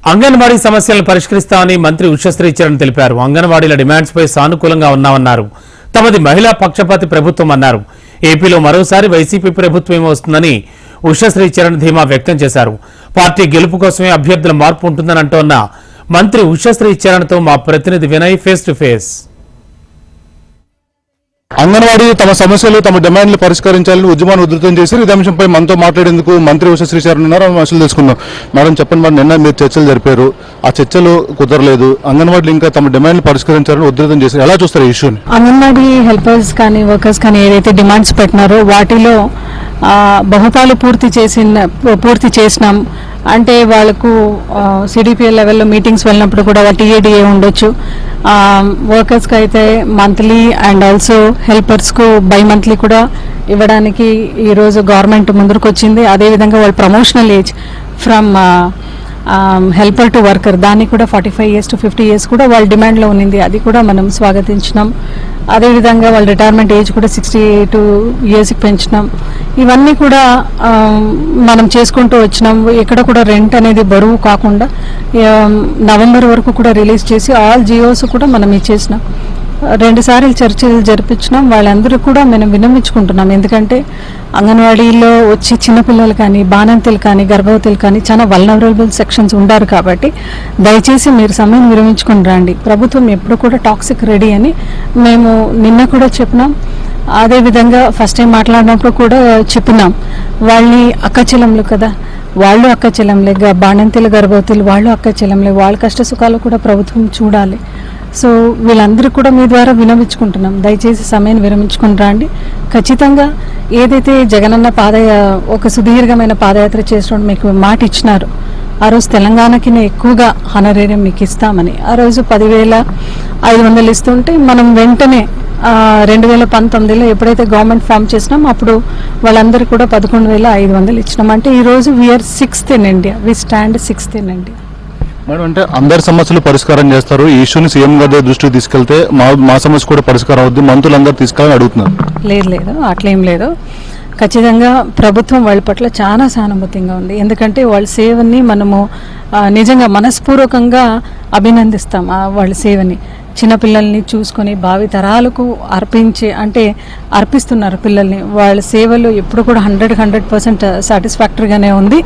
అంగన్వాడీ సమస్యలను పరిష్కరిస్తామని మంత్రి ఉషశ్రీ చరణ్ తెలిపారు. అంగన్వాడీల డిమాండ్స్ పై సానుకూలంగా ఉన్నామన్నారు. తమది మహిళా పక్షపాతి ప్రభుత్వం అన్నారు. ఏపీలో మరోసారి వైసీపీ ప్రభుత్వం వస్తుందని ఉషశ్రీ చరణ్ ధీమా వ్యక్తం చేశారు. పార్టీ గెలుపు కోసమే అభ్యర్థుల మార్పు ఉంటుందని అంటోన్న మంత్రి ఉషశ్రీ చరణ్తో మా ప్రతినిధి Vinay face to face. Anganwadi తమ సమస్యలు తమ డిమాండ్లు పరిష్కరించాలని ఉద్యమాన్ని ఉధృతం చేశారు. ఇదే అంశంపై మనతో మాట్లాడేందుకు మంత్రి ఉషశ్రీ చరణ్ ఉన్నారు. అసలు తెలుసుకుందాం. మేడం చెప్పండి, మరి నిన్న మీరు చర్చలు జరిపారు, ఆ చర్చలు కుదరలేదు, అంగన్వాడీలు ఇంకా తమ డిమాండ్లు పరిష్కరించాలని ఉధృతం చేశారు. ఎలా చూస్తారు ఈ ఇష్యూని? అంగన్వాడీ హెల్పర్స్ కానీ వర్కర్స్ కానీ ఏదైతే డిమాండ్స్ పెట్టినారో వాటిలో బహుపాలు పూర్తి చేసినాం. అంటే వాళ్ళకు సిడిపిఎల్ లెవెల్లో మీటింగ్స్ వెళ్ళినప్పుడు కూడా టీఏడిఏ ఉండొచ్చు. వర్కర్స్కి అయితే మంత్లీ అండ్ ఆల్సో హెల్పర్స్కు బై మంత్లీ కూడా ఇవ్వడానికి ఈరోజు గవర్నమెంట్ ముందుకు వచ్చింది. అదేవిధంగా వాళ్ళ promotional age from helper to worker దాన్ని కూడా 45 years to 50 years కూడా వాళ్ళ డిమాండ్లో ఉన్నింది. అది కూడా మనం స్వాగతించినాం. అదేవిధంగా వాళ్ళ రిటైర్మెంట్ ఏజ్ కూడా 62 yearsకి పెంచినాం. ఇవన్నీ కూడా మనం చేసుకుంటూ వచ్చినాం. ఎక్కడ కూడా రెంట్ అనేది బరువు కాకుండా నవంబర్ వరకు కూడా రిలీజ్ చేసి ఆల్ జియోస్ కూడా మనం ఇచ్చేసినాం. 2 సార్లు చర్చలు జరిపించినాం. వాళ్ళందరూ కూడా మనం విన్నవించుకుంటున్నాం. ఎందుకంటే అంగన్వాడీలో వచ్చి చిన్నపిల్లలు కానీ బాణంతులు కానీ గర్భవతులు కానీ చాలా వల్నరబుల్ సెక్షన్స్ ఉండారు. కాబట్టి దయచేసి మీరు సమయం విరమించుకుని రండి. ప్రభుత్వం ఎప్పుడు కూడా టాక్సిక్ రెడీ అని మేము నిన్న కూడా చెప్పినాం. అదేవిధంగా ఫస్ట్ టైం మాట్లాడినప్పుడు కూడా చెప్పినాం. వాళ్ళని అక్కచెల్లెంలు కదా, వాళ్ళు అక్కచెల్లెంలే, బాణంతులు గర్భవతులు వాళ్ళు అక్కచెల్లెంలే, వాళ్ళ కష్ట సుఖాలు కూడా ప్రభుత్వం చూడాలి. సో వీళ్ళందరూ కూడా మీ ద్వారా వినవించుకుంటున్నాం. దయచేసి సమయాన్ని విరమించుకుని రండి. ఖచ్చితంగా ఏదైతే జగనన్న ఒక సుదీర్ఘమైన పాదయాత్ర చేసిన మీకు మాట ఇచ్చినారు, ఆ రోజు తెలంగాణకి ఎక్కువగా హనరేరియం మీకు ఇస్తామని, ఆ రోజు 10,500 ఇస్తుంటే మనం వెంటనే 2019లో ఎప్పుడైతే గవర్నమెంట్ ఫామ్ చేసినాం అప్పుడు వాళ్ళందరూ కూడా 11,500 ఇచ్చినాం. అంటే ఈరోజు we are 6th in India, we stand 6th in India. Madam, అంటే అందరి సమస్యలు పరిష్కారం చేస్తారు, ఈ ఇష్యూని సీఎం గారి దృష్టికి తీసుకెళ్తే మా సమస్య కూడా పరిష్కారం అవుద్ది, మంత్రులందరూ తీసుకెళ్ళని అడుగుతున్నారు. లేదు అట్లేం లేదు. ఖచ్చితంగా ప్రభుత్వం వాళ్ళ పట్ల చాలా సానుభూతిగా ఉంది. ఎందుకంటే వాళ్ళ సేవని మనము నిజంగా మనస్పూర్వకంగా అభినందిస్తాం. వాళ్ళ సేవని చిన్నపిల్లల్ని చూసుకొని భావి తరాలకు అర్పిస్తున్నారు పిల్లల్ని. వాళ్ళ సేవలు ఎప్పుడు కూడా 100% సాటిస్ఫాక్టరీగానే ఉంది.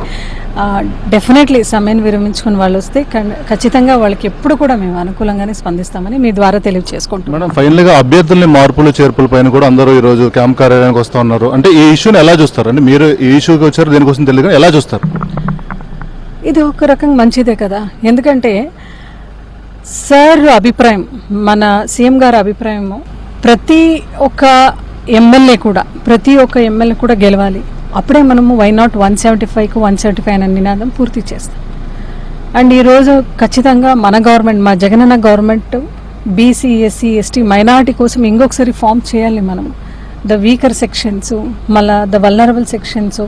డెఫినెట్లీ సమయం విరమించుకుని వాళ్ళు వస్తే ఖచ్చితంగా వాళ్ళకి ఎప్పుడు కూడా మేము అనుకూలంగానే స్పందిస్తామని మీ ద్వారా తెలియజేసుకుంటున్నాం. మేడం, ఫైనల్ గా అభ్యర్థుల్ని మార్పులు చేర్పుల పైన కూడా అందరూ ఈ రోజు క్యాంప్ కార్యాలయానికి వస్తూ ఉన్నారు. అంటే ఈ ఇష్యూని ఎలా చూస్తారు? అంటే మీరు ఈ ఇష్యూకి వచ్చారు, దీనికోసం తెలియదు, ఎలా చూస్తారు? ఇది ఒక రకంగా మంచిదే కదా. ఎందుకంటే సార్ అభిప్రాయం, మన సీఎం గారి అభిప్రాయము ప్రతి ఒక్క ఎమ్మెల్యే కూడా గెలవాలి. అప్పుడే మనము వై నాట్ 175కు 175 అనే నినాదం పూర్తి చేస్తాం. అండ్ ఈరోజు ఖచ్చితంగా మన గవర్నమెంట్, మా Jagananna government BC, SC, ST, minority కోసం ఇంకొకసారి ఫామ్ చేయాలి. మనము ద వీకర్ సెక్షన్స్, మళ్ళా ద వల్నరబుల్ సెక్షన్స్,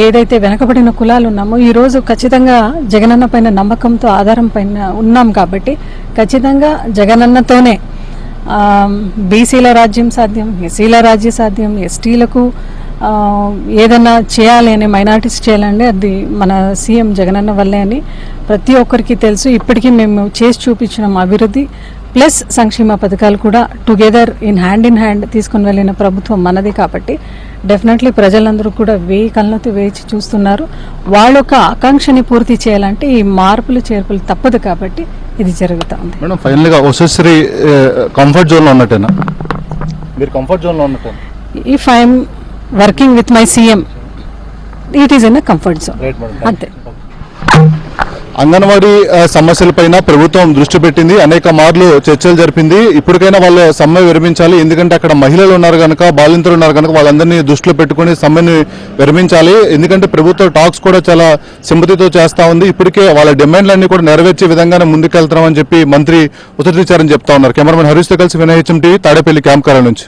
ఏదైతే వెనకబడిన కులాలు ఉన్నామో ఈరోజు ఖచ్చితంగా జగనన్న పైన నమ్మకంతో ఆధారం పైన ఉన్నాం. కాబట్టి ఖచ్చితంగా జగనన్నతోనే బీసీల రాజ్యం సాధ్యం, ఎస్సీల రాజ్యం సాధ్యం, ఎస్టీలకు ఏదైనా చేయాలి అని, మైనారిటీస్ చేయాలంటే అది మన సీఎం జగనన్న వల్లే అని ప్రతి ఒక్కరికి తెలుసు. ఇప్పటికీ మేము చేసి చూపించిన అభివృద్ధి ప్లస్ సంక్షేమ పథకాలు కూడా టుగెదర్ ఇన్ హ్యాండ్ తీసుకుని వెళ్ళిన ప్రభుత్వం మనది. కాబట్టి డెఫినెట్లీ ప్రజలందరూ కూడా వేయి కళ్ళతో వేచి చూస్తున్నారు. వాళ్ళ యొక్క ఆకాంక్షని పూర్తి చేయాలంటే ఈ మార్పులు చేర్పులు తప్పదు. కాబట్టి ఇది జరుగుతూ ఉంది. మేడం, ఫైనల్ గా ఉషశ్రీ కంఫర్ట్ జోన్ లో ఉన్నట్టేనా? మీరు కంఫర్ట్ జోన్ లో ఉన్నట్టేనా? If I'm working with my CM, it is in a comfort zone, అంతే. అంగన్వాడీ సమస్యలపైన ప్రభుత్వం దృష్టి పెట్టింది, అనేక మార్లు చర్చలు జరిపింది. ఇప్పటికైనా వాళ్ళు సమ్మె విరమించాలి. ఎందుకంటే అక్కడ మహిళలు ఉన్నారు కనుక, బాలింతలు ఉన్నారు కనుక వాళ్ళందరినీ దృష్టిలో పెట్టుకుని సమ్మెని విరమించాలి. ఎందుకంటే ప్రభుత్వ టాక్స్ కూడా చాలా సింపతితో చేస్తూ ఉంది. ఇప్పటికే వాళ్ళ డిమాండ్లన్నీ కూడా నెరవేర్చే విధంగానే ముందుకెళ్తున్నామని చెప్పి మంత్రి ఉషశ్రీ చరణ్ చెప్తా ఉన్నారు. కెమెరామెన్ హరీష్తో కలిసి Vinay, HM TV, Tadepalli camp కార్యాలయం నుంచి.